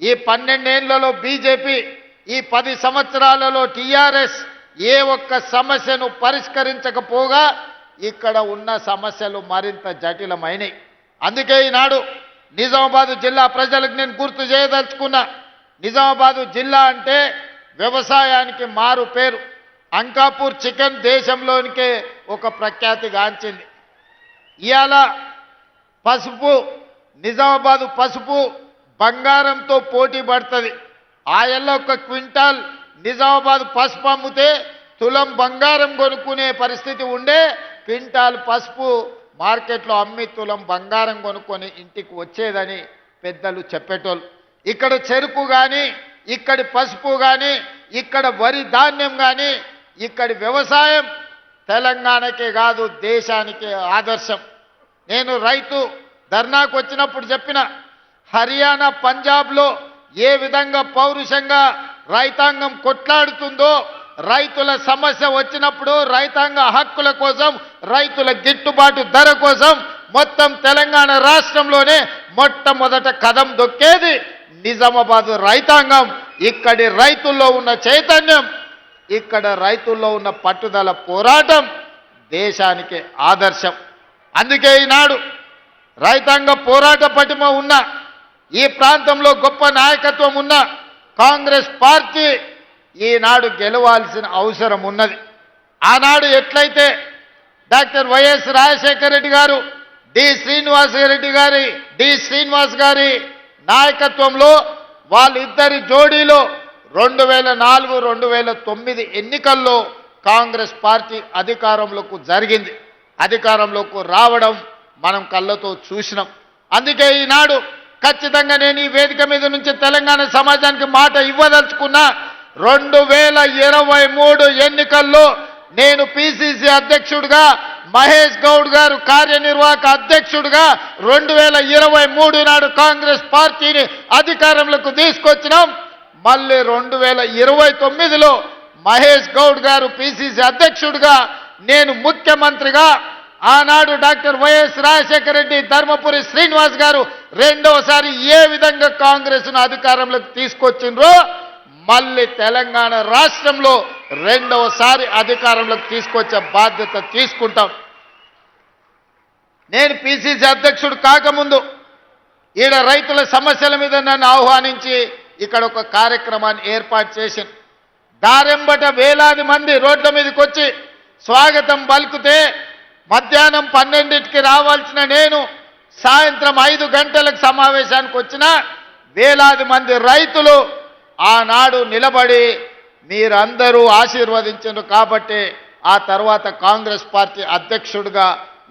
ఈ 12 ఏళ్లలో బీజేపీ, ఈ 10 సంవత్సరాలలో టీఆర్ఎస్ ఏ ఒక్క సమస్యను పరిష్కరించకపోగా ఇక్కడ ఉన్న సమస్యలు మరింత జటిలమైనవి. అందుకే ఈనాడు నిజామాబాద్ జిల్లా ప్రజలకు నేను గుర్తు చేయదలుచుకున్నా. నిజామాబాద్ జిల్లా అంటే వ్యవసాయానికి మారు పేరు. అంకాపూర్ చికెన్ దేశంలోనికే ఒక ప్రఖ్యాతి గాంచింది. ఇవాళ పసుపు, నిజామాబాద్ పసుపు బంగారంతో పోటీ పడుతుంది. ఆయల్లో ఒక క్వింటాల్ నిజామాబాద్ పసుపు అమ్మితే తులం బంగారం కొనుక్కునే పరిస్థితి ఉండే. క్వింటాల్ పసుపు మార్కెట్లో అమ్మి తులం బంగారం కొనుక్కొని ఇంటికి వచ్చేదని పెద్దలు చెప్పేటోళ్ళు. ఇక్కడ చెరుకు కానీ, ఇక్కడి పసుపు కానీ, ఇక్కడ వరి ధాన్యం కానీ, ఇక్కడి వ్యవసాయం తెలంగాణకే కాదు దేశానికి ఆదర్శం. నేను రైతు ధర్నాకు వచ్చినప్పుడు చెప్పిన, హర్యానా పంజాబ్లో ఏ విధంగా పౌరుషంగా రైతాంగం కొట్లాడుతుందో, రైతుల సమస్య వచ్చినప్పుడు రైతాంగ హక్కుల కోసం, రైతుల గిట్టుబాటు ధర కోసం మొత్తం తెలంగాణ రాష్ట్రంలోనే మొట్టమొదట కదం దొక్కేది నిజామాబాద్ రైతాంగం. ఇక్కడి రైతుల్లో ఉన్న చైతన్యం, ఇక్కడ రైతుల్లో ఉన్న పట్టుదల పోరాటం దేశానికి ఆదర్శం. అందుకే ఈనాడు రైతాంగ పోరాట పటిమ ఉన్న, ఈ ప్రాంతంలో గొప్ప నాయకత్వం ఉన్న కాంగ్రెస్ పార్టీ ఈనాడు గెలవాల్సిన అవసరం ఉన్నది. ఆనాడు ఎట్లయితే డాక్టర్ వైఎస్ రాజశేఖర రెడ్డి గారు, డి శ్రీనివాస్ గారి నాయకత్వంలో వాళ్ళిద్దరి జోడీలో 2004, 2009 ఎన్నికల్లో కాంగ్రెస్ పార్టీ అధికారంలోకి రావడం మనం కళ్ళతో చూసినాం. అందుకే ఈనాడు ఖచ్చితంగా నేను ఈ వేదిక మీద నుంచి తెలంగాణ సమాజానికి మాట ఇవ్వదలుచుకున్నా. 2023 ఎన్నికల్లో నేను పిసిసి అధ్యక్షుడిగా, మహేష్ గౌడ్ గారు కార్యనిర్వాహక అధ్యక్షుడిగా 2023 నాడు కాంగ్రెస్ పార్టీని అధికారంలోకి తీసుకొచ్చినాం. మళ్ళీ 2029లో మహేష్ గౌడ్ గారు పిసిసి అధ్యక్షుడిగా, నేను ముఖ్యమంత్రిగా, ఆనాడు డాక్టర్ వైఎస్ రాజశేఖర రెడ్డి, ధర్మపురి శ్రీనివాస్ గారు రెండవసారి ఏ విధంగా కాంగ్రెస్ను అధికారంలోకి తీసుకొచ్చిండ్రో మళ్ళీ తెలంగాణ రాష్ట్రంలో రెండవసారి అధికారంలోకి తీసుకొచ్చే బాధ్యత తీసుకుంటాం. నేను పిసిసి అధ్యక్షుడు కాకముందు ఈడ రైతుల సమస్యల మీద నన్ను ఆహ్వానించి ఇక్కడ ఒక కార్యక్రమాన్ని ఏర్పాటు చేసింది. దారెంబట వేలాది మంది రోడ్ల మీదకి వచ్చి స్వాగతం పలుకుతే మధ్యాహ్నం 12కి రావాల్సిన నేను సాయంత్రం 5 గంటలకు సమావేశానికి వచ్చిన వేలాది మంది రైతులు ఆనాడు నిలబడి మీరందరూ ఆశీర్వదించారు కాబట్టి ఆ తర్వాత కాంగ్రెస్ పార్టీ అధ్యక్షుడిగా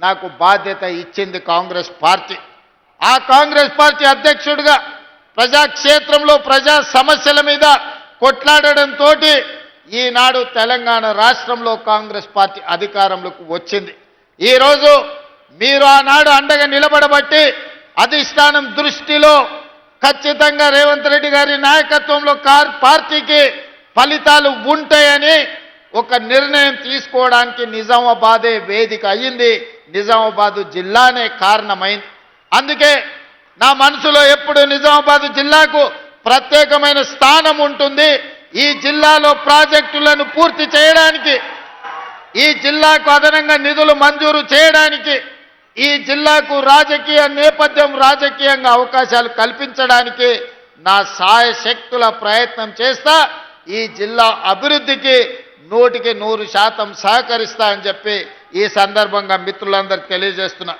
నాకు బాధ్యత ఇచ్చింది కాంగ్రెస్ పార్టీ. ఆ కాంగ్రెస్ పార్టీ అధ్యక్షుడిగా ప్రజాక్షేత్రంలో ప్రజా సమస్యల మీద కొట్లాడడంతో ఈనాడు తెలంగాణ రాష్ట్రంలో కాంగ్రెస్ పార్టీ అధికారంలోకి వచ్చింది. ఈరోజు మీరు ఆనాడు అండగా నిలబడబట్టి అధిష్టానం దృష్టిలో ఖచ్చితంగా రేవంత్ రెడ్డి గారి నాయకత్వంలో పార్టీకి ఫలితాలు ఉంటాయని ఒక నిర్ణయం తీసుకోవడానికి నిజామాబాదే వేదిక అయ్యింది, నిజామాబాద్ జిల్లానే కారణమైంది. అందుకే నా మనసులో ఎప్పుడు నిజామాబాద్ జిల్లాకు ప్రత్యేకమైన స్థానం ఉంటుంది. ఈ జిల్లాలో ప్రాజెక్టులను పూర్తి చేయడానికి, ఈ జిల్లాకు అదనంగా నిధులు మంజూరు చేయడానికి, ఈ జిల్లాకు రాజకీయ నేపథ్యం, రాజకీయంగా అవకాశాలు కల్పించడానికి నా శాయశక్తుల ప్రయత్నం చేస్తా. ఈ జిల్లా అభివృద్ధికి 100% సహకరిస్తా అని చెప్పి ఈ సందర్భంగా మిత్రులందరికీ తెలియజేస్తున్నా.